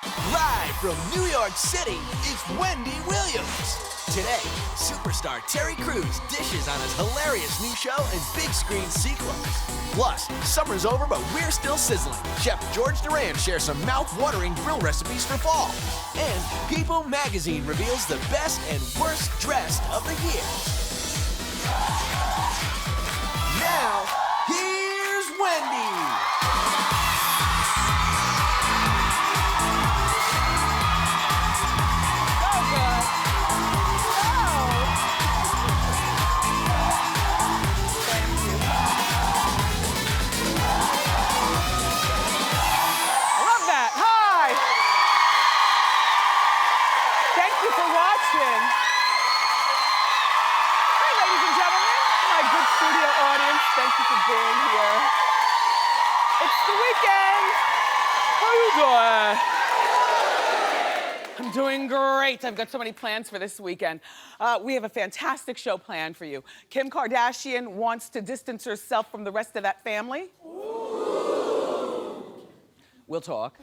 Live from New York City, it's Wendy Williams. Today, superstar Terry Crews dishes on his hilarious new show and big screen sequel. Plus, summer's over, but we're still sizzling. Chef George Duran shares some mouth-watering grill recipes for fall. And People magazine reveals the best and worst dressed of the year. Now, here's Wendy. Thank you for being here. It's the weekend. How you doing? I'm doing great. I've got so many plans for this weekend. We have a fantastic show planned for you. Kim Kardashian wants to distance herself from the rest of that family. Ooh. We'll talk.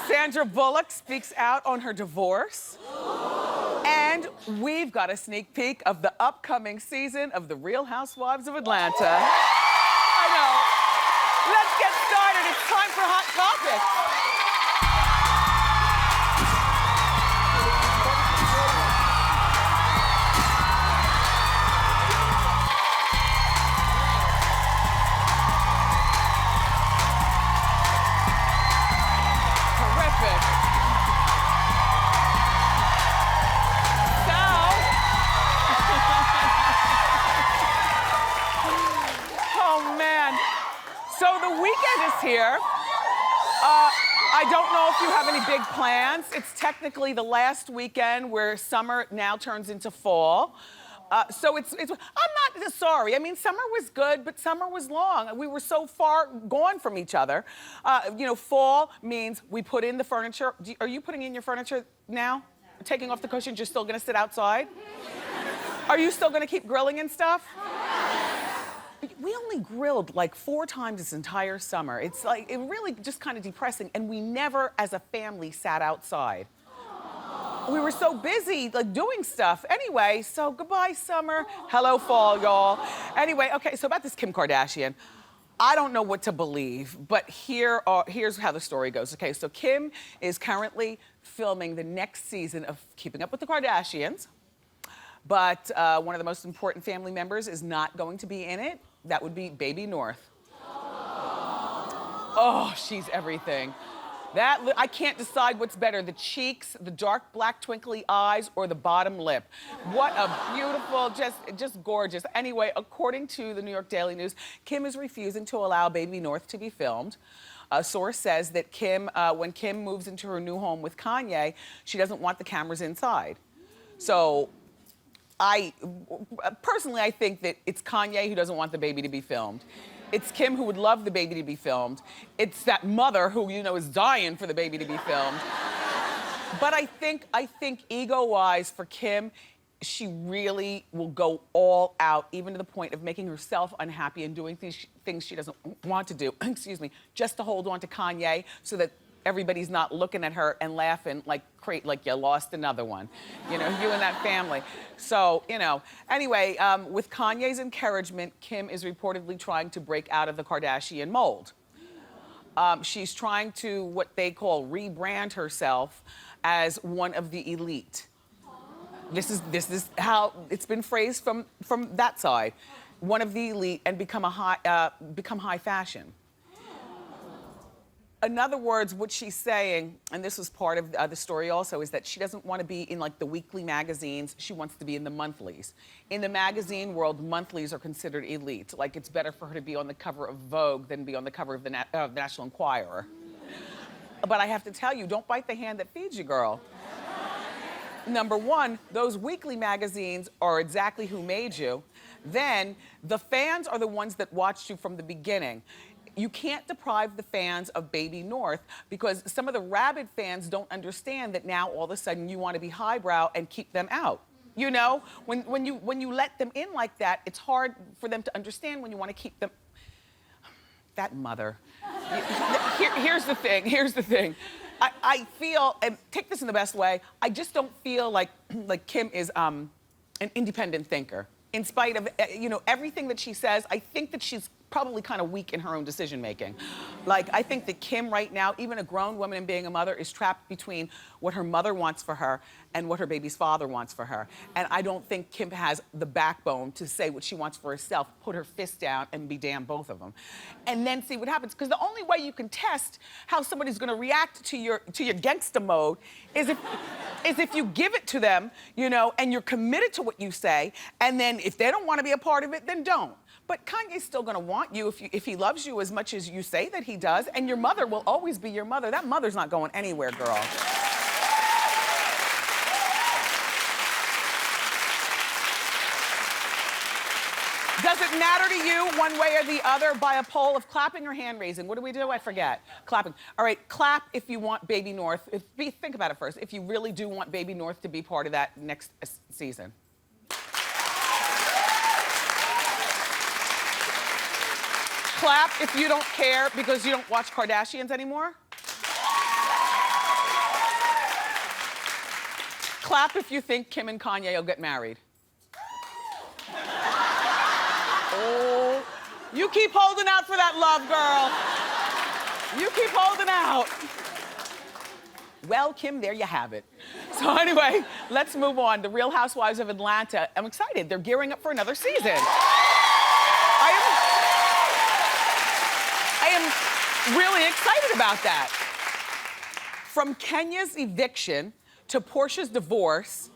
Sandra Bullock speaks out on her divorce. And we've got a sneak peek of the upcoming season of The Real Housewives of Atlanta. I know. Let's get started. It's time for Hot Topics. So the weekend is here. I don't know if you have any big plans. It's technically the last weekend where summer now turns into fall. So I'm not sorry. I mean, summer was good, but summer was long. We were so far gone from each other. Fall means we put in the furniture. Are you putting in your furniture now? No. Taking off the cushions, you're still gonna sit outside? Are you still gonna keep grilling and stuff? We only grilled like 4 times this entire summer. It's like, it really just kind of depressing. And we never, as a family, sat outside. We were so busy, like, doing stuff. Anyway, so goodbye, summer. Hello, fall, y'all. Anyway, okay, so about this Kim Kardashian. I don't know what to believe, but here's how the story goes. Okay, so Kim is currently filming the next season of Keeping Up with the Kardashians. But one of the most important family members is not going to be in it. That would be Baby North. Oh, she's everything. I can't decide what's better, the cheeks, the dark black twinkly eyes, or the bottom lip. What a beautiful, just gorgeous. Anyway, according to the New York Daily News, Kim is refusing to allow Baby North to be filmed. A source says that when Kim moves into her new home with Kanye, she doesn't want the cameras inside. So, personally, I think that it's Kanye who doesn't want the baby to be filmed. It's Kim who would love the baby to be filmed. It's that mother who, is dying for the baby to be filmed. But I think ego-wise for Kim, she really will go all out, even to the point of making herself unhappy and doing things she doesn't want to do, excuse me, just to hold on to Kanye so that everybody's not looking at her and laughing like you lost another one, you and that family. So, anyway, with Kanye's encouragement, Kim is reportedly trying to break out of the Kardashian mold. She's trying to, what they call, rebrand herself as one of the elite. This is how it's been phrased from that side. One of the elite and become high fashion. In other words, what she's saying, and this was part of the story also, is that she doesn't want to be in like the weekly magazines. She wants to be in the monthlies. In the magazine world, monthlies are considered elite. Like, it's better for her to be on the cover of Vogue than be on the cover of the National Enquirer. But I have to tell you, don't bite the hand that feeds you, girl. Number one, those weekly magazines are exactly who made you. Then, the fans are the ones that watched you from the beginning. You can't deprive the fans of Baby North because some of the rabid fans don't understand that now all of a sudden you want to be highbrow and keep them out. When you let them in like that, it's hard for them to understand when you want to keep them. that mother. Here's the thing. I feel, and take this in the best way, I just don't feel like Kim is an independent thinker. In spite of, everything that she says, I think that she's probably kind of weak in her own decision making. Like, I think that Kim right now, even a grown woman and being a mother, is trapped between what her mother wants for her and what her baby's father wants for her. And I don't think Kim has the backbone to say what she wants for herself, put her fist down and be damn both of them. And then see what happens. Because the only way you can test how somebody's gonna react to your gangsta mode is if you give it to them, and you're committed to what you say, and then if they don't wanna be a part of it, then don't. But Kanye's still gonna want you if he loves you as much as you say that he does, and your mother will always be your mother. That mother's not going anywhere, girl. Does it matter to you one way or the other by a poll of clapping or hand raising? What do we do? I forget. Clapping. All right, clap if you want Baby North. Think about it first. If you really do want Baby North to be part of that next season. Clap if you don't care because you don't watch Kardashians anymore. Clap if you think Kim and Kanye will get married. Oh, you keep holding out for that love, girl. You keep holding out. Well, Kim, there you have it. So anyway, let's move on. The Real Housewives of Atlanta. I'm excited. They're gearing up for another season. I am really excited about that. From Kenya's eviction to Portia's divorce,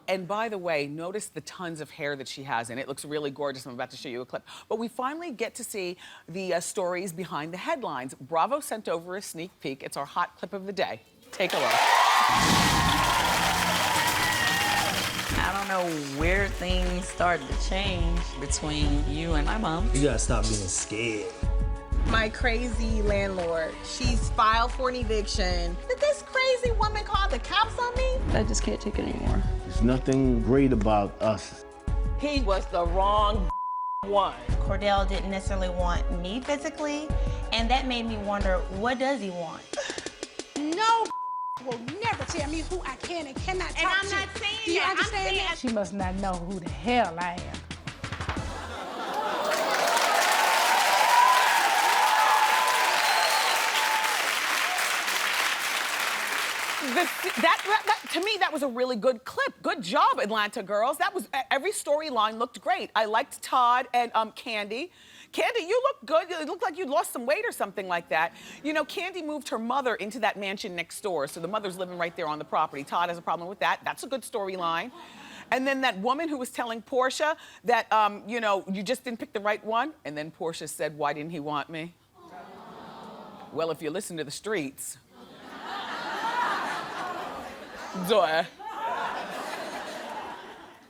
and by the way, notice the tons of hair that she has in it. It looks really gorgeous. I'm about to show you a clip. But we finally get to see the stories behind the headlines. Bravo sent over a sneak peek. It's our hot clip of the day. Take a look. I don't know where things started to change between you and my mom. You gotta stop being scared. My crazy landlord, she's filed for an eviction. Did this crazy woman call the cops on me? I just can't take it anymore. There's nothing great about us. He was the wrong one. Cordell didn't necessarily want me physically, and that made me wonder, what does he want? No will never tell me who I can and cannot talk to. And I'm not saying Do you that. understand that? She must not know who the hell I am. To me, that was a really good clip. Good job, Atlanta girls. That was, every storyline looked great. I liked Todd and Candy. Candy, you look good. It looked like you lost some weight or something like that. Candy moved her mother into that mansion next door, so the mother's living right there on the property. Todd has a problem with that. That's a good storyline. And then that woman who was telling Portia that, you just didn't pick the right one. And then Portia said, why didn't he want me? Well, if you listen to the streets. Duh.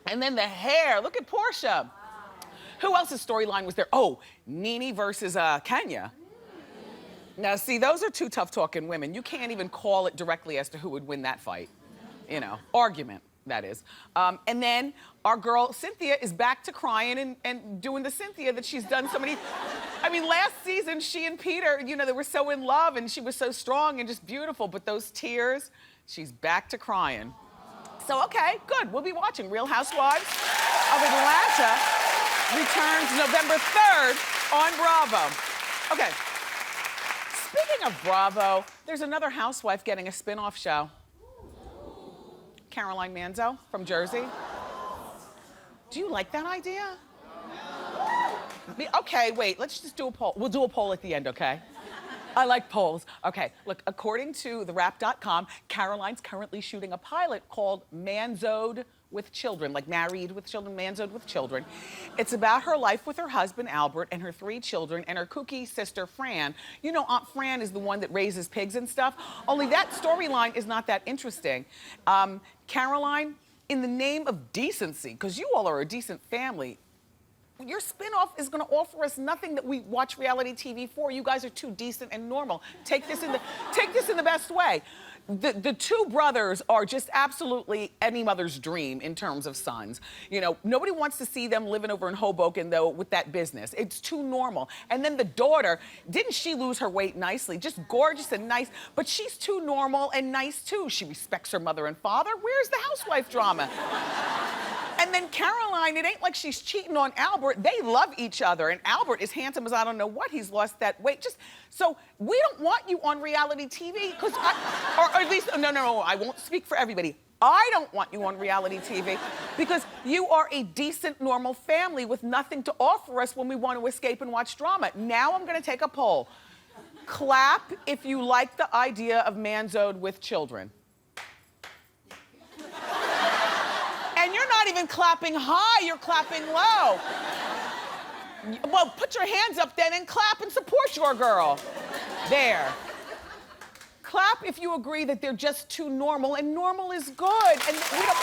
And then the hair, look at Portia. Who else's storyline was there? Oh, Nene versus Kenya. Now see, those are two tough talking women. You can't even call it directly as to who would win that fight. Argument, that is. And then our girl Cynthia is back to crying and doing the Cynthia that she's done so many. I mean, last season, she and Peter, they were so in love and she was so strong and just beautiful, but those tears, she's back to crying. So, okay, good. We'll be watching Real Housewives of Atlanta returns November 3rd on Bravo. Okay. Speaking of Bravo, there's another housewife getting a spin-off show. Caroline Manzo from Jersey. Do you like that idea? Okay, wait, let's just do a poll. We'll do a poll at the end, okay? I like polls. Okay, look, according to TheWrap.com, Caroline's currently shooting a pilot called Manzo'd with Children, like married with children, Manzo'd with children. It's about her life with her husband, Albert, and her 3 children, and her kooky sister, Fran. Aunt Fran is the one that raises pigs and stuff, only that storyline is not that interesting. Caroline, in the name of decency, because you all are a decent family, your spinoff is gonna offer us nothing that we watch reality TV for. You guys are too decent and normal. Take this in the best way. the two brothers are just absolutely any mother's dream in terms of sons. You know, nobody wants to see them living over in Hoboken, though, with that business. It's too normal. And then the daughter, didn't she lose her weight nicely? Just gorgeous and nice, but she's too normal and nice, too. She respects her mother and father. Where's the housewife drama? And then Caroline, it ain't like she's cheating on Albert. They love each other. And Albert is handsome as I don't know what. He's lost that weight. So we don't want you on reality TV, because or at least, no, I won't speak for everybody. I don't want you on reality TV because you are a decent, normal family with nothing to offer us when we want to escape and watch drama. Now I'm gonna take a poll. Clap if you like the idea of Manzo with children. And you're not even clapping high, you're clapping low. Well, put your hands up then and clap and support your girl. There. Clap if you agree that they're just too normal, and normal is good. And we don't...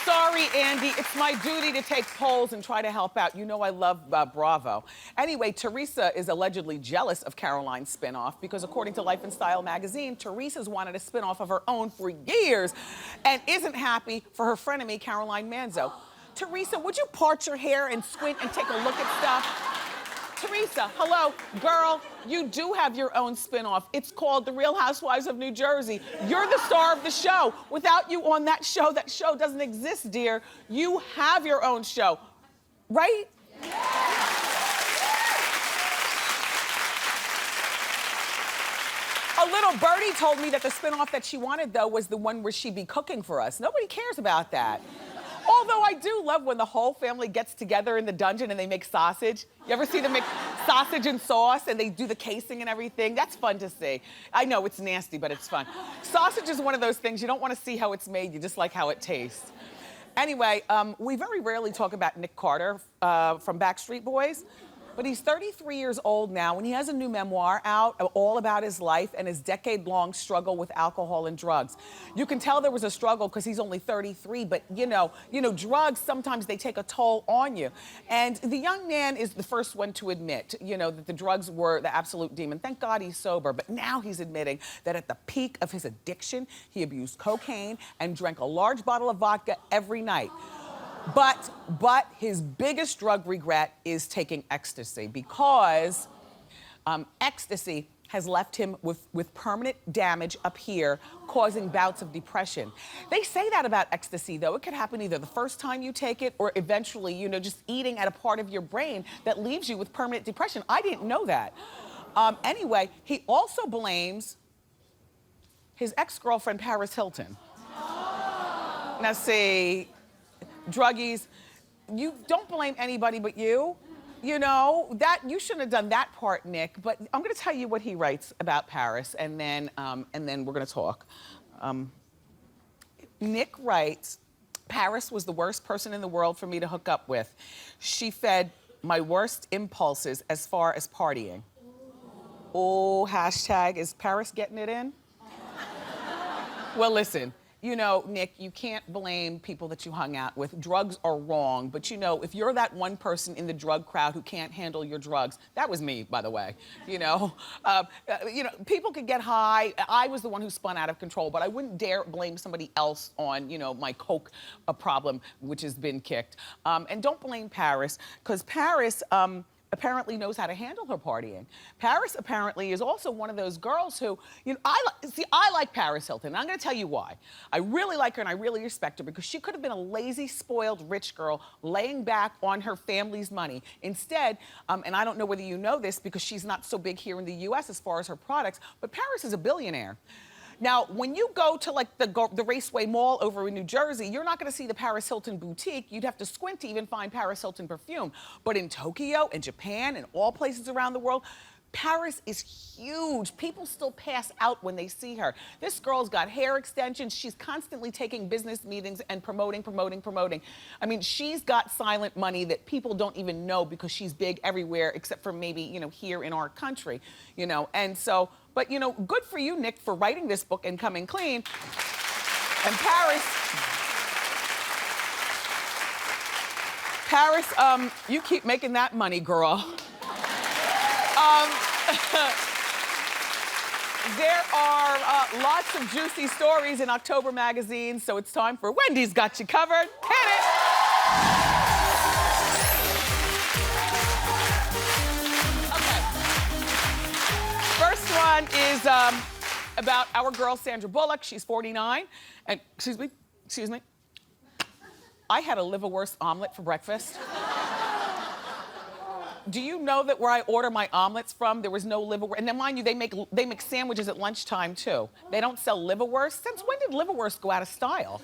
Sorry, Andy, it's my duty to take polls and try to help out. You know I love Bravo. Anyway, Teresa is allegedly jealous of Caroline's spinoff because according to Life and Style magazine, Teresa's wanted a spinoff of her own for years and isn't happy for her frenemy, Caroline Manzo. Teresa, would you part your hair and squint and take a look at stuff? Teresa, hello, girl, you do have your own spinoff. It's called The Real Housewives of New Jersey. You're the star of the show. Without you on that show doesn't exist, dear. You have your own show, right? A little birdie told me that the spinoff that she wanted, though, was the one where she'd be cooking for us. Nobody cares about that. Although I do love when the whole family gets together in the dungeon and they make sausage. You ever see them make sausage and sauce and they do the casing and everything? That's fun to see. I know it's nasty, but it's fun. Sausage is one of those things you don't want to see how it's made, you just like how it tastes. Anyway, we very rarely talk about Nick Carter from Backstreet Boys. But he's 33 years old now, and he has a new memoir out all about his life and his decade-long struggle with alcohol and drugs. You can tell there was a struggle because he's only 33, but you know, drugs, sometimes they take a toll on you. And the young man is the first one to admit, that the drugs were the absolute demon. Thank God he's sober, but now he's admitting that at the peak of his addiction, he abused cocaine and drank a large bottle of vodka every night. But his biggest drug regret is taking ecstasy because ecstasy has left him with permanent damage up here, causing bouts of depression. They say that about ecstasy, though. It could happen either the first time you take it or eventually, just eating at a part of your brain that leaves you with permanent depression. I didn't know that. Anyway, he also blames his ex-girlfriend, Paris Hilton. Now, see, druggies, you don't blame anybody but you. That you shouldn't have done that part, Nick. But I'm going to tell you what he writes about Paris, and then we're going to talk. Nick writes, Paris was the worst person in the world for me to hook up with. She fed my worst impulses as far as partying. Oh, hashtag, is Paris getting it in? Well, listen. Nick, you can't blame people that you hung out with. Drugs are wrong, but if you're that one person in the drug crowd who can't handle your drugs, that was me, by the way. People could get high. I was the one who spun out of control, but I wouldn't dare blame somebody else on, my coke problem, which has been kicked. And don't blame Paris, because Paris, apparently knows how to handle her partying. Paris apparently is also one of those girls who, I like Paris Hilton, and I'm gonna tell you why. I really like her and I really respect her because she could have been a lazy, spoiled, rich girl laying back on her family's money. Instead, and I don't know whether you know this because she's not so big here in the US as far as her products, but Paris is a billionaire. Now, when you go to the Raceway Mall over in New Jersey, you're not gonna see the Paris Hilton boutique. You'd have to squint to even find Paris Hilton perfume. But in Tokyo and Japan and all places around the world, Paris is huge. People still pass out when they see her. This girl's got hair extensions. She's constantly taking business meetings and promoting. I mean, she's got silent money that people don't even know because she's big everywhere except for maybe, here in our country, And so, but, good for you, Nick, for writing this book and coming clean. And Paris, you keep making that money, girl. There are lots of juicy stories in October magazine, so it's time for Wendy's Got You Covered. Hit it! Okay. First one is about our girl, Sandra Bullock. She's 49. And, excuse me. I had a liverwurst omelet for breakfast. Do you know that where I order my omelets from, there was no liverwurst? And then mind you, they make sandwiches at lunchtime too. They don't sell liverwurst. Since when did liverwurst go out of style?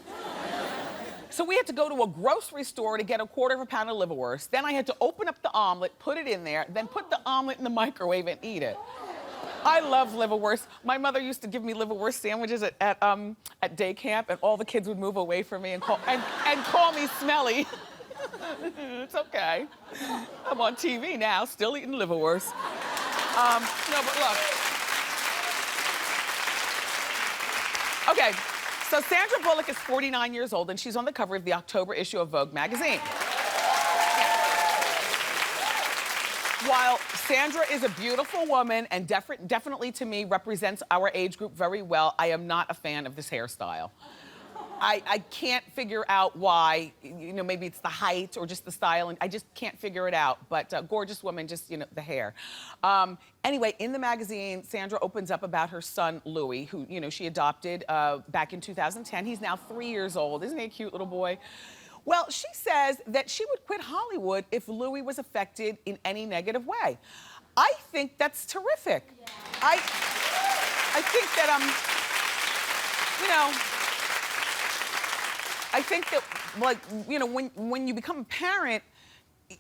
So we had to go to a grocery store to get a quarter of a pound of liverwurst. Then I had to open up the omelet, put it in there, then put the omelet in the microwave and eat it. I love liverwurst. My mother used to give me liverwurst sandwiches at day camp, and all the kids would move away from me and call me smelly. It's okay. I'm on TV now, still eating liverwurst. No, but look. Okay, so Sandra Bullock is 49 years old, and she's on the cover of the October issue of Vogue magazine. While Sandra is a beautiful woman and definitely to me represents our age group very well, I am not a fan of this hairstyle. I can't figure out why, you know, maybe it's the height or just the style, and I just can't figure it out. But gorgeous woman, just, you know, the hair. Anyway, in the magazine, Sandra opens up about her son, Louis, who, you know, she adopted back in 2010. He's now 3 years old. Isn't he a cute little boy? Well, she says that she would quit Hollywood if Louis was affected in any negative way. I think that's terrific. Yeah. I think that, you know, I think that, like, you know, when you become a parent,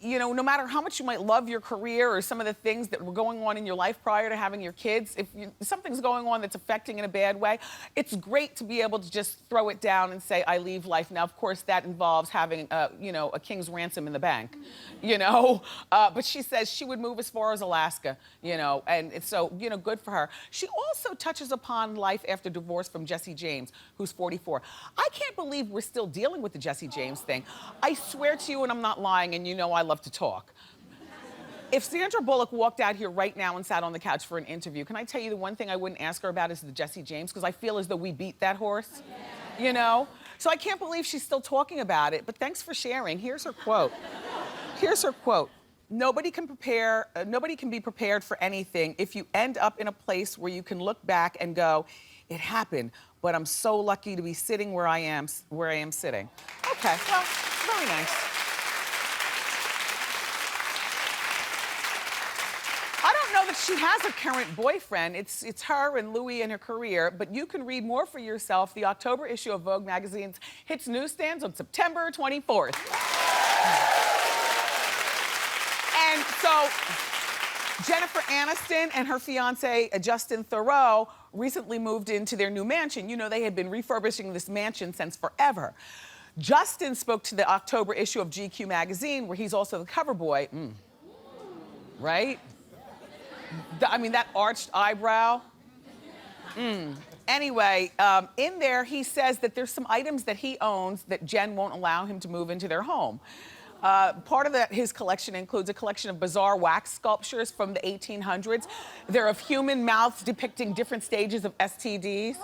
you know, no matter how much you might love your career or some of the things that were going on in your life prior to having your kids, if something's going on that's affecting in a bad way, it's great to be able to just throw it down and say, I leave life. Now, of course, that involves having, you know, a king's ransom in the bank, you know? But she says she would move as far as Alaska, you know, and it's so, you know, good for her. She also touches upon life after divorce from Jesse James, who's 44. I can't believe we're still dealing with the Jesse James thing. I swear to you, and I'm not lying, and you know I love to talk. If Sandra Bullock walked out here right now and sat on the couch for an interview, can I tell you the one thing I wouldn't ask her about is the Jesse James, because I feel as though we beat that horse, you know? So I can't believe she's still talking about it, but thanks for sharing. Here's her quote. Here's her quote. Nobody can be prepared for anything if you end up in a place where you can look back and go, it happened, but I'm so lucky to be sitting where I am sitting. Okay, well, very nice. I don't know that she has a current boyfriend. It's her and Louis and her career, but you can read more for yourself. The October issue of Vogue magazine hits newsstands on September 24th. And so Jennifer Aniston and her fiance, Justin Theroux, recently moved into their new mansion. You know, they had been refurbishing this mansion since forever. Justin spoke to the October issue of GQ magazine, where he's also the cover boy. Right? I mean, that arched eyebrow. Anyway, in there, he says that there's some items that he owns that Jen won't allow him to move into their home. Part of his collection includes a collection of bizarre wax sculptures from the 1800s. They're of human mouths depicting different stages of STDs.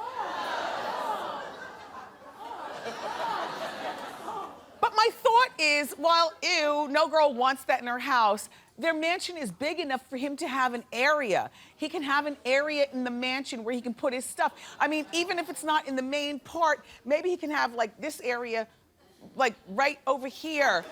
But my thought is, while ew, no girl wants that in her house, their mansion is big enough for him to have an area. He can have an area in the mansion where he can put his stuff. I mean, even if it's not in the main part, maybe he can have like this area like right over here,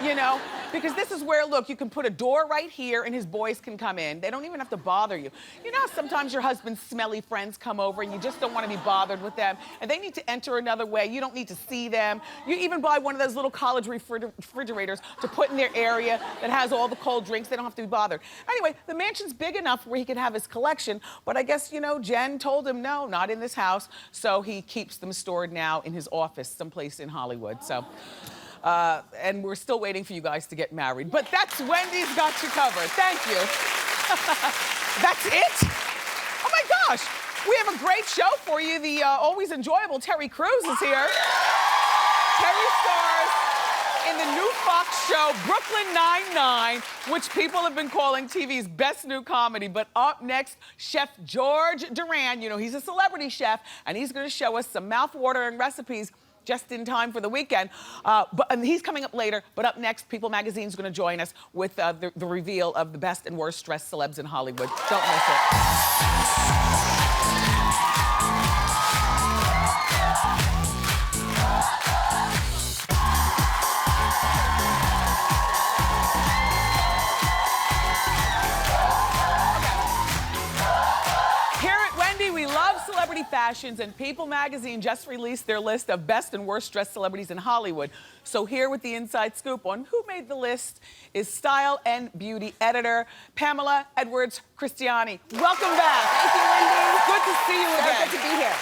you know? Because this is where, look, you can put a door right here and his boys can come in. They don't even have to bother you. You know how sometimes your husband's smelly friends come over and you just don't want to be bothered with them, and they need to enter another way. You don't need to see them. You even buy one of those little college refrigerators to put in their area that has all the cold drinks. They don't have to be bothered. Anyway, the mansion's big enough where he can have his collection, but I guess, you know, Jen told him, no, not in this house, so he keeps them stored now in his office someplace in Hollywood. So, and we're still waiting for you guys to get married. But that's Wendy's Got You Covered. Thank you. That's it? Oh my gosh. We have a great show for you. The always enjoyable Terry Crews is here. Terry stars in the new Fox show, Brooklyn Nine-Nine, which people have been calling TV's best new comedy. But up next, Chef George Duran. You know, he's a celebrity chef, and he's gonna show us some mouth-watering recipes just in time for the weekend. And he's coming up later, but up next, People Magazine's gonna join us with the reveal of the best and worst dressed celebs in Hollywood. Don't miss it. Celebrity fashions, and People Magazine just released their list of best and worst dressed celebrities in Hollywood. So here with the inside scoop on who made the list is style and beauty editor Pamela Edwards Christiani. Welcome back. Thank you, Wendy. Good to see you again. Good to be here.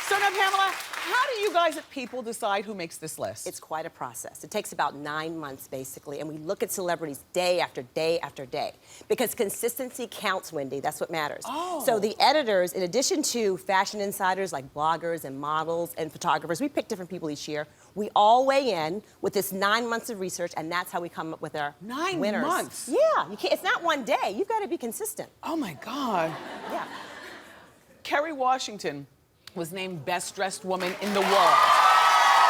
So now, Pamela, how do you guys at People decide who makes this list? It's quite a process. It takes about 9 months, basically, and we look at celebrities day after day after day. Because consistency counts, Wendy. That's what matters. Oh. So the editors, in addition to fashion insiders like bloggers and models and photographers, we pick different people each year. We all weigh in with this 9 months of research, and that's how we come up with our 9 winners. months? Yeah. You can't, it's not one day. You've got to be consistent. Oh, my God. Yeah. Kerry Washington was named Best Dressed Woman in the World.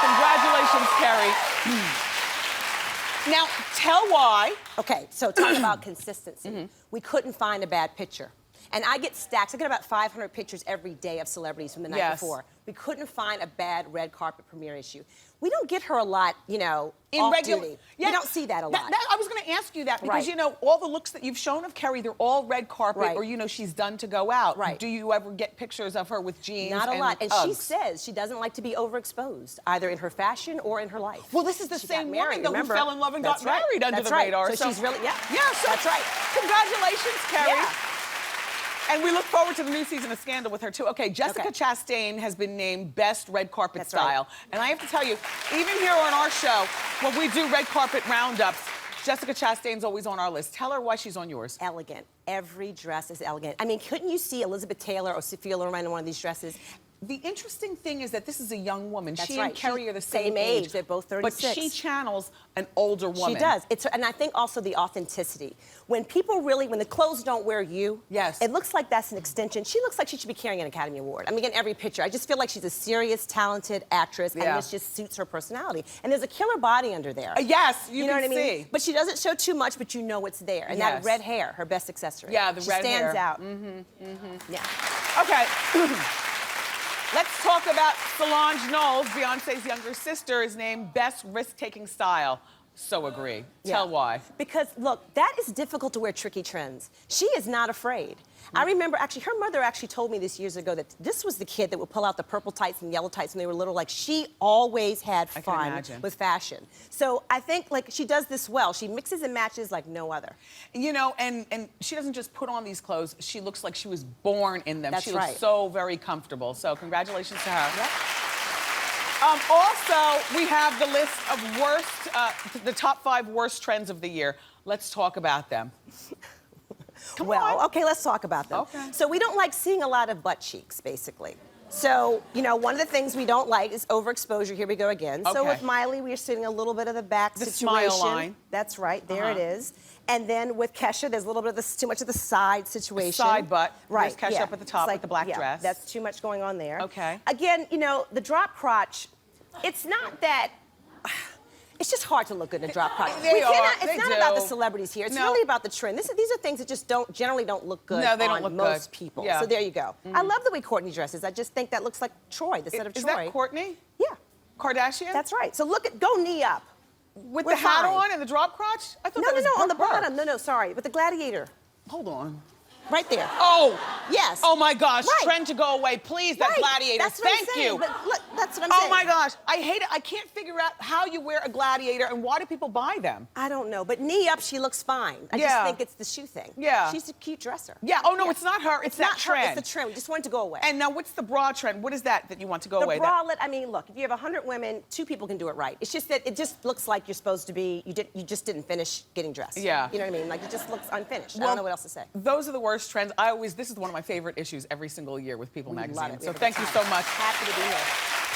Congratulations, Kerry. Now, tell why. Okay, so talk about consistency. We couldn't find a bad picture. And I get stacks. I get about 500 pictures every day of celebrities from the night before. We couldn't find a bad red carpet premiere issue. We don't get her a lot, you know, in off regular. duty. Yeah, we don't see that a lot. I was going to ask you that because, you know, all the looks that you've shown of Kerry, they're all red carpet or, you know, she's done to go out. Right. Do you ever get pictures of her with jeans? Not a lot. And Uggs? she says she doesn't like to be overexposed, either in her fashion or in her life. Well, this is the she same got married, woman though, remember? who fell in love and That's got married under That's the radar. So she's really, Yeah, so that's right. Congratulations, Kerry. Yeah. And we look forward to the new season of Scandal with her, too. Okay, Jessica Chastain has been named Best Red Carpet Style. Right. And I have to tell you, even here on our show, when we do red carpet roundups, Jessica Chastain's always on our list. Tell her why she's on yours. Elegant. Every dress is elegant. I mean, couldn't you see Elizabeth Taylor or Sophia Loren in one of these dresses? The interesting thing is that this is a young woman. That's she right. and Kerry are the same age. They're both 36. But she channels an older woman. She does. And I think also the authenticity. When people really, when the clothes don't wear you, it looks like that's an extension. She looks like she should be carrying an Academy Award. I mean, in every picture. I just feel like she's a serious, talented actress, and this just suits her personality. And there's a killer body under there. Yes, you know can what I mean? see. But she doesn't show too much, but you know it's there. And that red hair, her best accessory. Yeah, the red hair. She stands out. Yeah. Okay. Let's talk about Solange Knowles, Beyonce's younger sister, is named Best Risk-Taking Style. So agree. Tell why. Because, look, that is difficult to wear tricky trends. She is not afraid. I remember, actually, her mother actually told me this years ago that this was the kid that would pull out the purple tights and yellow tights when they were little. Like, she always had fun with fashion. So I think, like, she does this well. She mixes and matches like no other. You know, and she doesn't just put on these clothes. She looks like she was born in them. That's she looks right. so very comfortable. So congratulations to her. Yep. Also, we have the list of worst, the top 5 worst trends of the year. Let's talk about them. Okay, let's talk about them. Okay. So we don't like seeing a lot of butt cheeks, basically. So, you know, one of the things we don't like is overexposure. Here we go again. So with Miley, we're seeing a little bit of the back situation. Smile line. That's right, there it is. And then with Kesha, there's a little bit of too much of the side situation. Side butt. Right. There's Kesha up at the top with the black dress. That's too much going on there. Okay. Again, you know, the drop crotch, it's not that... It's just hard to look good in a drop crotch. It's not about the celebrities here. It's really about the trend. These are things that just generally don't look good on most people. So there you go. I love the way Kourtney dresses. I just think that looks like Troy, the set of Troy. Is that Kourtney? Yeah. Kardashian? That's right. So go knee up. With the hat on and the drop crotch? I thought that was on the Brooke Burke. bottom. No, sorry. With the gladiator. Hold on. Right there. Oh! Yes. Oh my gosh, Right. trend to go away. Please, that gladiator. That's what Thank I'm saying. you. But look, that's what I'm saying. Oh my gosh, I hate it. I can't figure out how you wear a gladiator and why do people buy them? I don't know, but knee up, she looks fine. I just think it's the shoe thing. Yeah. She's a cute dresser. Yeah, oh no, it's not her, it's that not her, trend. it's the trend. We just want it to go away. And now what's the bra trend? What is that you want to go away? The bralette, I mean, look, if you have 100 women, 2 people can do it right. It's just that it just looks like you're supposed to be, you just didn't finish getting dressed. Yeah. You know what I mean? Like, it just looks unfinished. Well, I don't know what else to say. Those are the worst trends. This is one of my favorite issues every single year with People Magazine. Love it. So thank you so much. Happy to be here.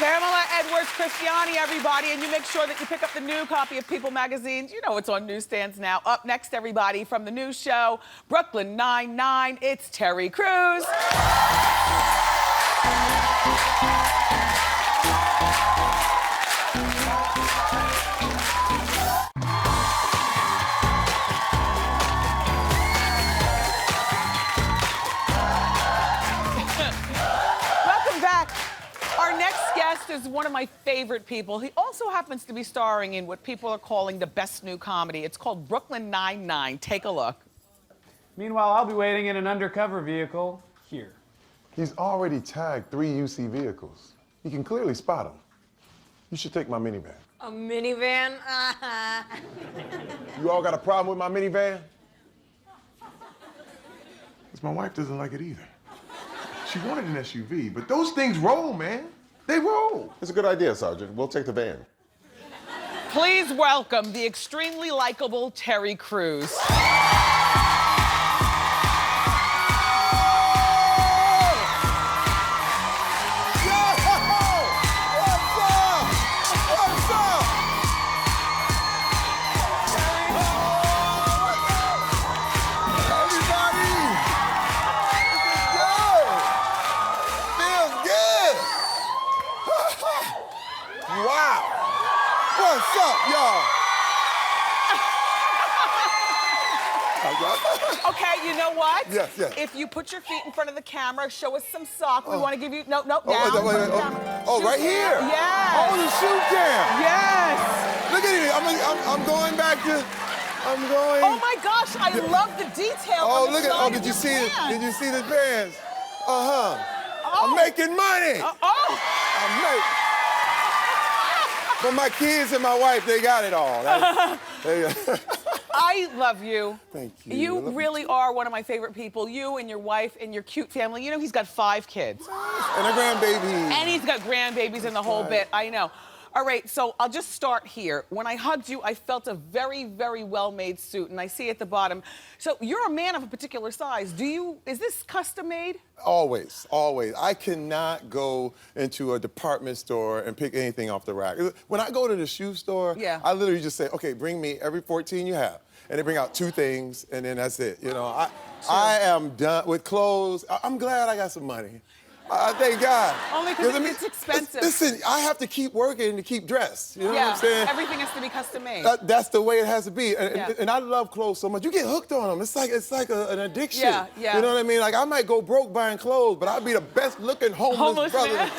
Pamela Edwards Christiani, everybody, and you make sure that you pick up the new copy of People magazines. You know it's on newsstands now. Up next, everybody, from the new show, Brooklyn Nine-Nine, it's Terry Crews. Welcome back. Our next guest is one of my favorite people. He also happens to be starring in what people are calling the best new comedy. It's called Brooklyn Nine-Nine. Take a look. Meanwhile, I'll be waiting in an undercover vehicle here. He's already tagged 3 UC vehicles. You can clearly spot him. You should take my minivan. A minivan? You all got a problem with my minivan? Because my wife doesn't like it either. She wanted an SUV, but those things roll, man. They roll. It's a good idea, Sergeant. We'll take the van. Please welcome the extremely likable Terry Crews. What's up, y'all? Okay, you know what? Yes, yes. If you put your feet in front of the camera, show us some sock. We want to give you, no, down. Wait. Oh, right here? Yes. Oh, the shoot cam. Yes. Look at it. I'm going back to, Oh my gosh, I love the detail Oh, on the look at, side did of you your see it? pants. Did you see the bands? Uh-huh. Oh. I'm making money. But my kids and my wife, they got it all. I love you. Thank you. You really are one of my favorite people. You and your wife and your cute family. You know, he's got 5 kids. And a grandbaby. And he's got grandbabies and the whole bit. I know. All right, so I'll just start here. When I hugged you, I felt a very, very well-made suit, and I see at the bottom. So you're a man of a particular size. Is this custom made? Always, always. I cannot go into a department store and pick anything off the rack. When I go to the shoe store, I literally just say, okay, bring me every 14 you have. And they bring out 2 things, and then that's it. You know, I am done with clothes. I'm glad I got some money. Thank God. Only because it's expensive. Listen, I have to keep working to keep dressed. You know what I'm saying? Everything has to be custom made. That's the way it has to be. And I love clothes so much. You get hooked on them. It's like an addiction. Yeah. You know what I mean? Like, I might go broke buying clothes, but I'll be the best looking homeless brother. Man.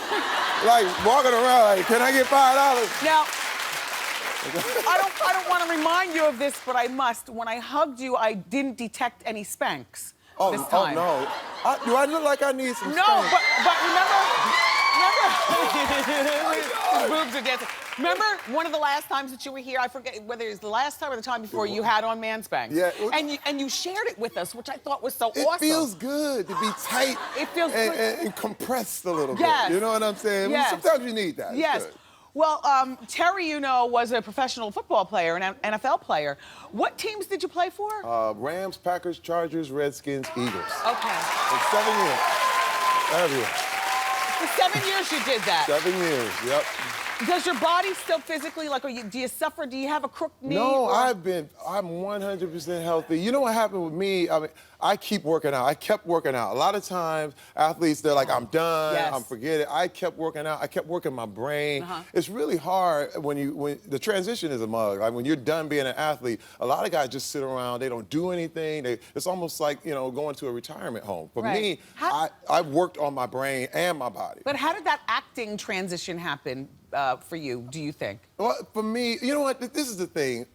Like, walking around like, can I get $5? Now, I don't want to remind you of this, but I must. When I hugged you, I didn't detect any spanks this time. Oh, no. Do I look like I need some No, spanks? but remember, his boobs are dancing. Remember one of the last times that you were here, I forget whether it was the last time or the time before, you had on man spanks. Yeah. And you shared it with us, which I thought was so awesome. It feels good to be tight. It feels good. And compressed a little Yes. bit. You know what I'm saying? Yes. Sometimes you need that. Yes. It's good. Well, Terry, you know, was a professional football player, an NFL player. What teams did you play for? Rams, Packers, Chargers, Redskins, Eagles. Okay. For 7 years. Everywhere. For 7 years you did that? 7 years, yep. Does your body still physically, like, do you suffer? Do you have a crooked knee? No, I'm 100% healthy. You know what happened with me? I mean, I keep working out. I kept working out. A lot of times, athletes, they're like, I'm done, I'm forget it. I kept working out. I kept working my brain. It's really hard when the transition is a mug. Like, when you're done being an athlete, a lot of guys just sit around. They don't do anything. It's almost like, you know, going to a retirement home. For me, I've worked on my brain and my body. But how did that acting transition happen for you, do you think? Well, for me, you know what? This is the thing.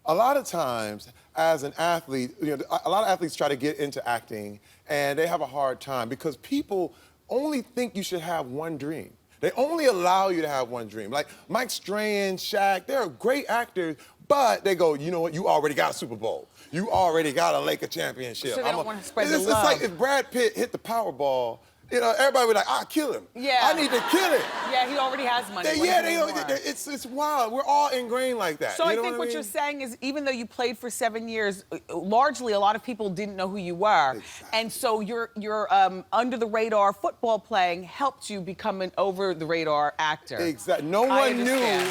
A lot of times, as an athlete, you know, a lot of athletes try to get into acting, and they have a hard time because people only think you should have one dream. They only allow you to have one dream. Like Mike Strahan, Shaq, they're great actors, but they go, you know what? You already got a Super Bowl. You already got a Laker championship. So they don't want to spread the love. It's like if Brad Pitt hit the Powerball, You know, everybody was like, "I'll kill him. Yeah. I need to kill him." Yeah, he already has money. It's wild. We're all ingrained like that. So you I know think what I mean? you're saying is, even though you played for 7 years, largely a lot of people didn't know who you were, and so your under the radar football playing helped you become an over the radar actor. Exactly. No one knew.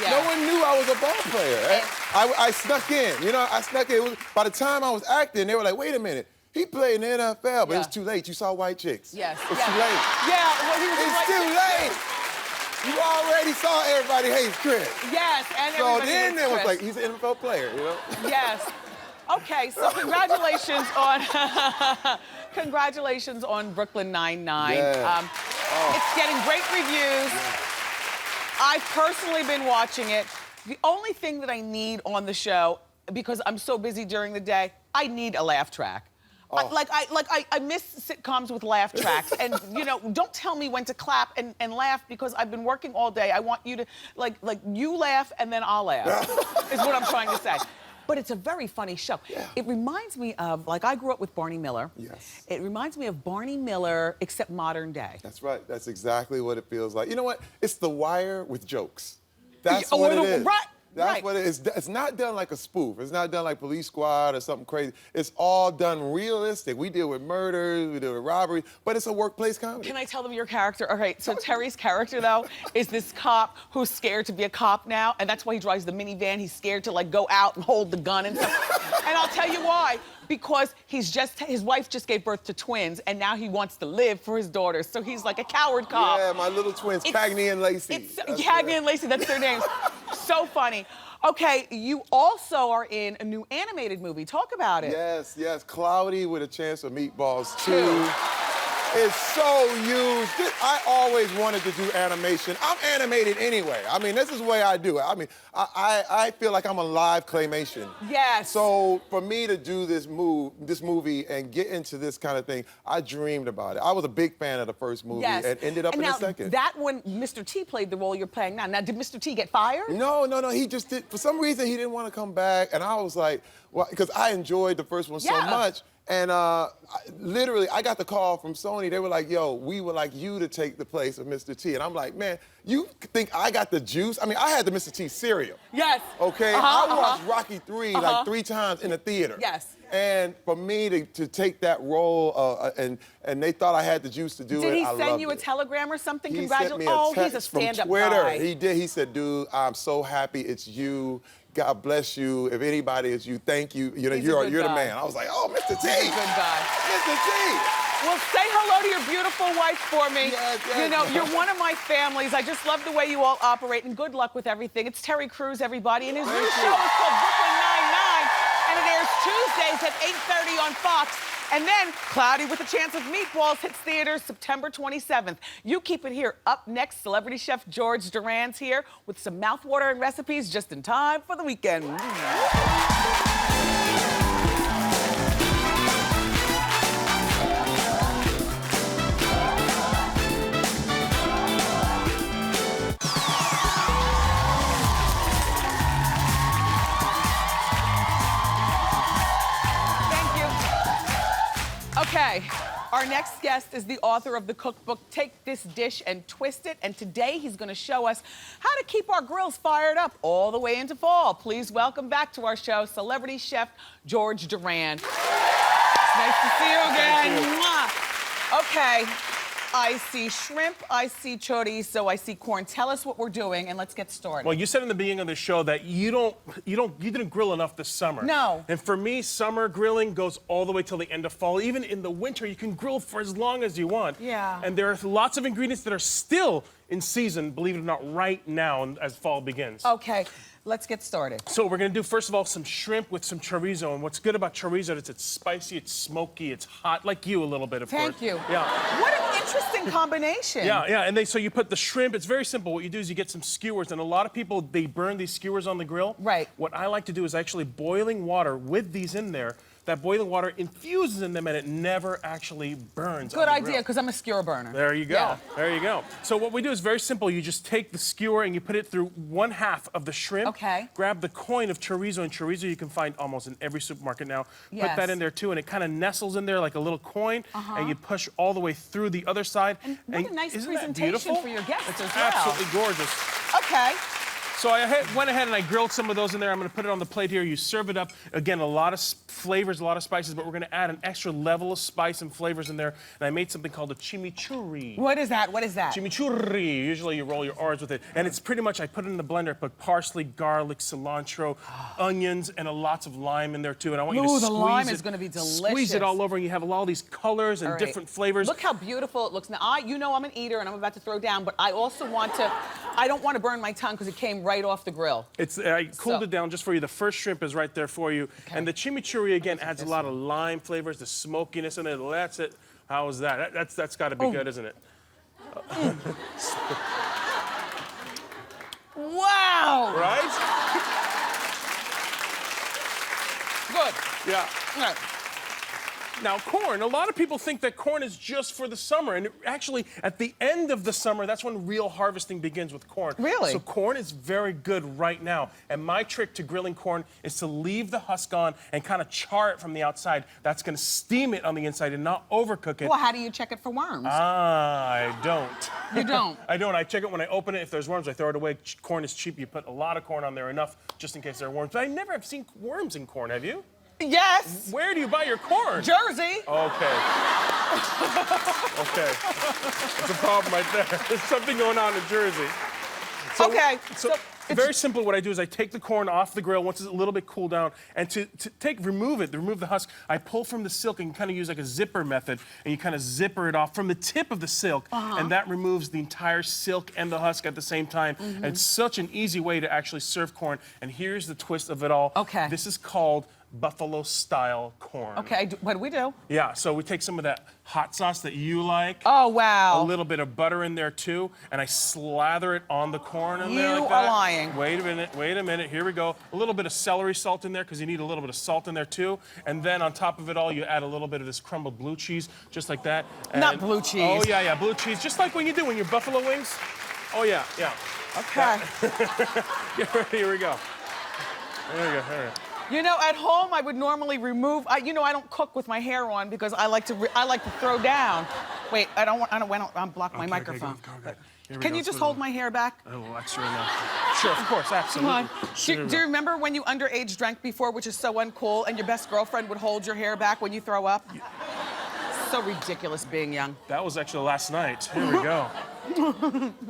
Yeah. No one knew I was a ball player. I snuck in. You know, I snuck in. By the time I was acting, they were like, "Wait a minute. He played in the NFL," but it was too late. You saw white chicks. Yes. It's too late. Yeah, well, he was It's too late. You already saw everybody hates Chris. Yes, and so everybody then hates it was Chris. like, he's an NFL player, you know? Yes. Okay, so congratulations on Brooklyn Nine-Nine. Yeah. It's getting great reviews. I've personally been watching it. The only thing that I need on the show, because I'm so busy during the day, I need a laugh track. I miss sitcoms with laugh tracks, and you know, don't tell me when to clap and laugh, because I've been working all day. I want you to like you laugh and then I'll laugh. Is what I'm trying to say. But it's a very funny show. Yeah. It reminds me of, like, I grew up with Barney Miller. Yes. It reminds me of Barney Miller, except modern day. That's right. That's exactly what it feels like. You know what? It's The Wire with jokes. That's what it is. Right. That's what it is. It's not done like a spoof. It's not done like Police Squad or something crazy. It's all done realistic. We deal with murders, we deal with robbery, but it's a workplace comedy. Can I tell them your character? All right, so Terry's character, though, is this cop who's scared to be a cop now, and that's why he drives the minivan. He's scared to, like, go out and hold the gun and stuff. And I'll tell you why. Because his wife just gave birth to twins, and now he wants to live for his daughters. So he's like a coward cop. Yeah, my little twins, Cagney and Lacey. Cagney and Lacey, that's their names. So funny. Okay, you also are in a new animated movie. Talk about it. Yes. Cloudy with a Chance of Meatballs 2. It's so huge. I always wanted to do animation. I'm animated anyway. I mean, this is the way I do it. I mean, I feel like I'm a live claymation. Yes. So for me to do this movie and get into this kind of thing, I dreamed about it. I was a big fan of the first movie and ended up in the second. That one, Mr. T played the role you're playing now. Now, did Mr. T get fired? No. He just did. For some reason, he didn't want to come back, and I was like, well, because I enjoyed the first one so much. And literally, I got the call from Sony. They were like, yo, we would like you to take the place of Mr. T. And I'm like, man, you think I got the juice? I mean, I had the Mr. T cereal. Yes. Okay? I watched Rocky III like 3 times in the theater. Yes. And for me to take that role, and they thought I had the juice to do Did it, he I send loved you a it. telegram or something? He sent me a he's a text from stand-up Twitter. guy. He did. He said, dude, I'm so happy it's you. God bless you. If anybody is you, thank you. You know, you're the man. I was like, oh, Mr. T. He's a good guy. Mr. T. Well, say hello to your beautiful wife for me. Yes. You know, you're one of my families. I just love the way you all operate, and good luck with everything. It's Terry Crews, everybody, and his new show is called Brooklyn Nine-Nine, and it airs Tuesdays at 8:30 on Fox. And then Cloudy with a Chance of Meatballs hits theaters September 27th. You keep it here. Up next, celebrity chef George Duran's here with some mouthwatering recipes just in time for the weekend. Okay, our next guest is the author of the cookbook, Take This Dish and Twist It, and today he's gonna show us how to keep our grills fired up all the way into fall. Please welcome back to our show, celebrity chef George Duran. It's nice to see you again. Mwah. Okay, I see shrimp, I see chorizo, I see corn. Tell us what we're doing and let's get started. Well, you said in the beginning of the show that you didn't grill enough this summer. No. And for me, summer grilling goes all the way till the end of fall. Even in the winter, you can grill for as long as you want. Yeah. And there are lots of ingredients that are still in season, believe it or not, right now as fall begins. Okay. Let's get started. So we're gonna do, first of all, some shrimp with some chorizo. And what's good about chorizo is it's spicy, it's smoky, it's hot, like you a little bit, of course. Thank you. Yeah. What an interesting combination. Yeah, and then so you put the shrimp, it's very simple. What you do is you get some skewers, and a lot of people, they burn these skewers on the grill. Right. What I like to do is actually boiling water with these in there, that boiling water infuses in them and it never actually burns. Good idea, because I'm a skewer burner. There you go. Yeah. There you go. So what we do is very simple. You just take the skewer and you put it through 1/2 of the shrimp. Okay. Grab the coin of chorizo, and chorizo you can find almost in every supermarket now. Yes. Put that in there too, and it kind of nestles in there like a little coin, and you push all the way through the other side. And what a nice isn't that presentation beautiful? for your guests It's as well. absolutely gorgeous. Okay. So I went ahead and I grilled some of those in there. I'm going to put it on the plate here. You serve it up. Again, a lot of flavors, a lot of spices, but we're going to add an extra level of spice and flavors in there. And I made something called a chimichurri. What is that? What is that? Chimichurri. Usually you roll your R's with it. And it's pretty much, I put it in the blender. I put parsley, garlic, cilantro, onions, and lots of lime in there too. And I want you to squeeze the lime it. is going to be delicious. Squeeze it all over, and you have all these colors and different flavors. Look how beautiful it looks. Now, you know I'm an eater and I'm about to throw down, but I also I don't want to burn my tongue because it came right off the grill. I cooled it down just for you. The first shrimp is right there for you. Okay. And the chimichurri, again, adds a lot of lime flavors, the smokiness in it. That's it. How is that? That's got to be good, isn't it? Wow! Right? Good. Yeah. All right. Now, corn, a lot of people think that corn is just for the summer. And actually, at the end of the summer, that's when real harvesting begins with corn. Really? So corn is very good right now. And my trick to grilling corn is to leave the husk on and kind of char it from the outside. That's going to steam it on the inside and not overcook it. Well, how do you check it for worms? I don't. You don't? I don't. I check it when I open it. If there's worms, I throw it away. Corn is cheap. You put a lot of corn on there, enough just in case there are worms. But I never have seen worms in corn, have you? Yes. Where do you buy your corn? Jersey. Okay. Okay. That's a problem right there. There's something going on in Jersey. So, okay. So very simple. What I do is I take the corn off the grill once it's a little bit cooled down, and to remove the husk, I pull from the silk and kind of use like a zipper method, and you kind of zipper it off from the tip of the silk, and that removes the entire silk and the husk at the same time. And it's such an easy way to actually serve corn. And here's the twist of it all. Okay. This is called buffalo-style corn. Okay, what do we do? Yeah, so we take some of that hot sauce that you like. Oh, wow. A little bit of butter in there, too, and I slather it on the corn in there like You that. are lying. Wait a minute, here we go. A little bit of celery salt in there, because you need a little bit of salt in there, too. And then on top of it all, you add a little bit of this crumbled blue cheese, just like that. And, not blue cheese. Oh, yeah, blue cheese, just like when you do when your buffalo wings. Oh, yeah. Okay. Here we go. There we go. You know, at home I would normally remove. I don't cook with my hair on because I like to throw down. Wait, I don't want to block my microphone. Okay. Can you just hold my hair back? A little extra now. Sure, of course, absolutely. Come on. Do you remember when you underage drank before, which is so uncool, and your best girlfriend would hold your hair back when you throw up? So ridiculous being young. That was actually last night. Here we go.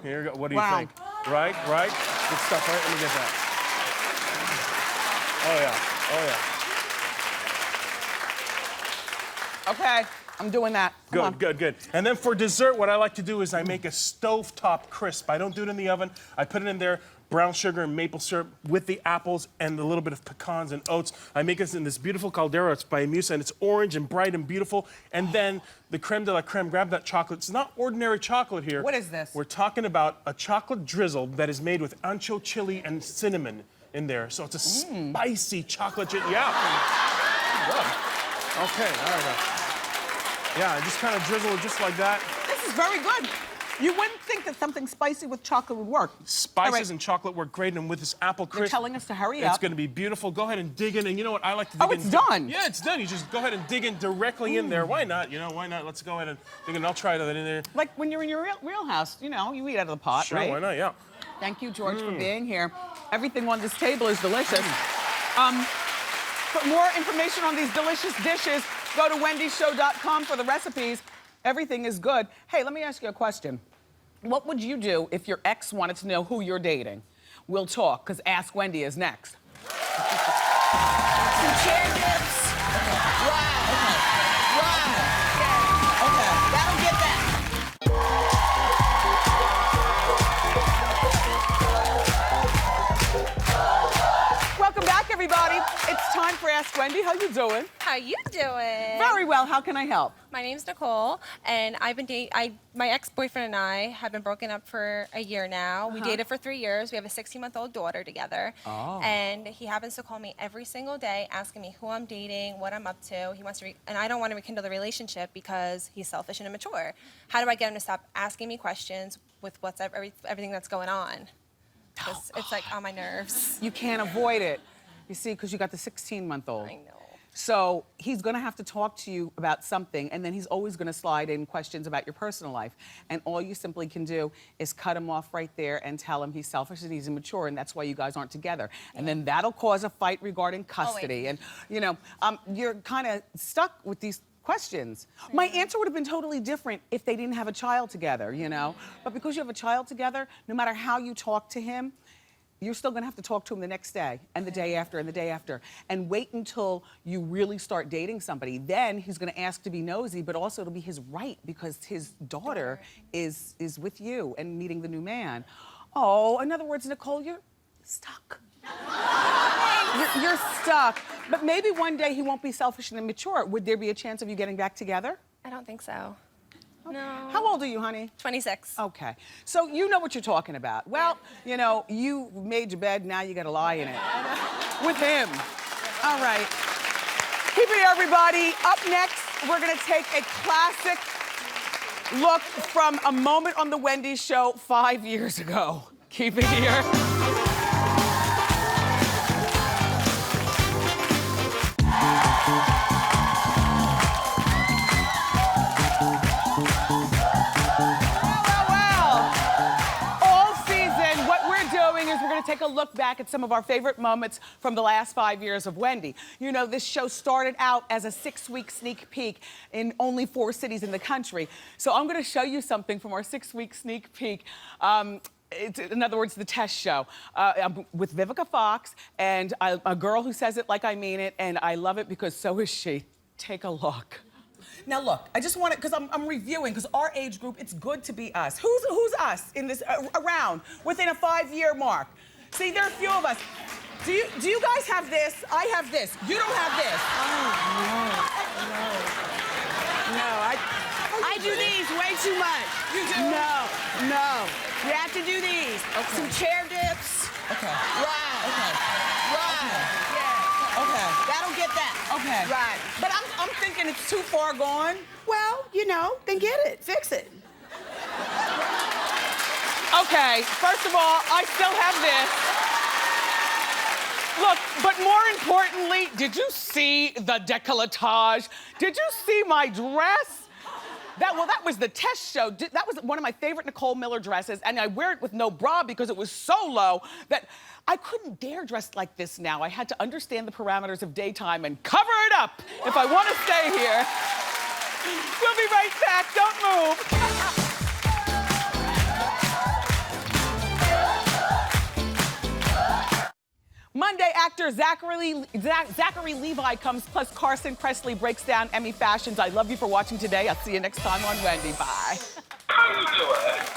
Here we go. What do you think? Right? Good stuff, right? Let me get that. Oh, yeah. Okay, I'm doing that. Good. And then for dessert, what I like to do is I make a stovetop crisp. I don't do it in the oven. I put it in there, brown sugar and maple syrup with the apples and a little bit of pecans and oats. I make this in this beautiful caldera. It's by Musa, and it's orange and bright and beautiful. And then the creme de la creme, grab that chocolate. It's not ordinary chocolate here. What is this? We're talking about a chocolate drizzle that is made with ancho chili and cinnamon in there. So it's a spicy chocolate chip. Yeah. Okay, all right. Yeah, just kind of drizzle it just like that. This is very good. You wouldn't think that something spicy with chocolate would work. Spices and chocolate work great, and with this apple crisp, they're telling us to hurry up. It's going to be beautiful. Go ahead and dig in, and you know what? I like to dig in. Oh, it's done. Yeah, it's done. You just go ahead and dig in directly in there. Why not? Why not? Let's go ahead and dig in. I'll try that in there. Like when you're in your real house, you eat out of the pot, sure, right? Why not? Yeah. Thank you, George, for being here. Everything on this table is delicious. For more information on these delicious dishes, go to wendyshow.com for the recipes. Everything is good. Hey, let me ask you a question. What would you do if your ex wanted to know who you're dating? We'll talk, because Ask Wendy is next. Some chair dips. Wow. Okay, that'll get that. Welcome back, everybody. It's time for Ask Wendy. How you doing? How you doing? Very well. How can I help? My name's Nicole, and I've been my ex-boyfriend and I have been broken up for a year now. We dated for 3 years. We have a 16-month-old daughter together. Oh. And he happens to call me every single day, asking me who I'm dating, what I'm up to. He wants to, and I don't want to rekindle the relationship because he's selfish and immature. How do I get him to stop asking me questions with everything that's going on? It's like on my nerves. You can't avoid it. You see, because you got the 16-month-old. I know. So he's gonna have to talk to you about something, and then he's always gonna slide in questions about your personal life. And all you simply can do is cut him off right there and tell him he's selfish and he's immature, and that's why you guys aren't together. And then that'll cause a fight regarding custody. And you know, you're kind of stuck with these questions. My answer would have been totally different if they didn't have a child together, you know? But because you have a child together, no matter how you talk to him, you're still gonna have to talk to him the next day, and the day after, and the day after. And wait until you really start dating somebody. Then he's gonna ask to be nosy, but also it'll be his right because his daughter is with you and meeting the new man. Oh, in other words, Nicole, you're stuck. You're stuck. But maybe one day he won't be selfish and immature. Would there be a chance of you getting back together? I don't think so. Okay. No. How old are you, honey? 26. Okay. So you know what you're talking about. Well, you know, you made your bed, now you gotta lie in it. With him. All right. Keep it here, everybody. Up next, we're gonna take a classic look from a moment on the Wendy show 5 years ago. Keep it here. We're going to take a look back at some of our favorite moments from the last 5 years of Wendy. You know, this show started out as a 6-week sneak peek in only 4 cities in the country. So I'm going to show you something from our 6-week sneak peek. In other words, the test show. I'm with Vivica Fox and a girl who says it like I mean it, and I love it because so is she. Take a look. Now look, I just want to, because I'm reviewing, because our age group, it's good to be us. Who's us in this, around, within a 5-year mark? See, there are a few of us. Do you guys have this? I have this. You don't have this. Oh, no. I do these way too much. You do? No. You have to do these. Okay. Some chair dips. Okay. Right. Okay. Right. Okay. Yeah. Okay. That'll get that. Okay. Right. But I'm thinking it's too far gone. Well, you know, then get it. Fix it. Okay, first of all, I still have this. Look, but more importantly, did you see the décolletage? Did you see my dress? That was the test show. That was one of my favorite Nicole Miller dresses, and I wear it with no bra because it was so low that I couldn't dare dress like this now. I had to understand the parameters of daytime and cover it up if I want to stay here. We'll be right back. Don't move. Monday, actor Zachary Levi comes, plus Carson Kressley breaks down Emmy fashions. I love you for watching today. I'll see you next time on Wendy. Bye. How you doing?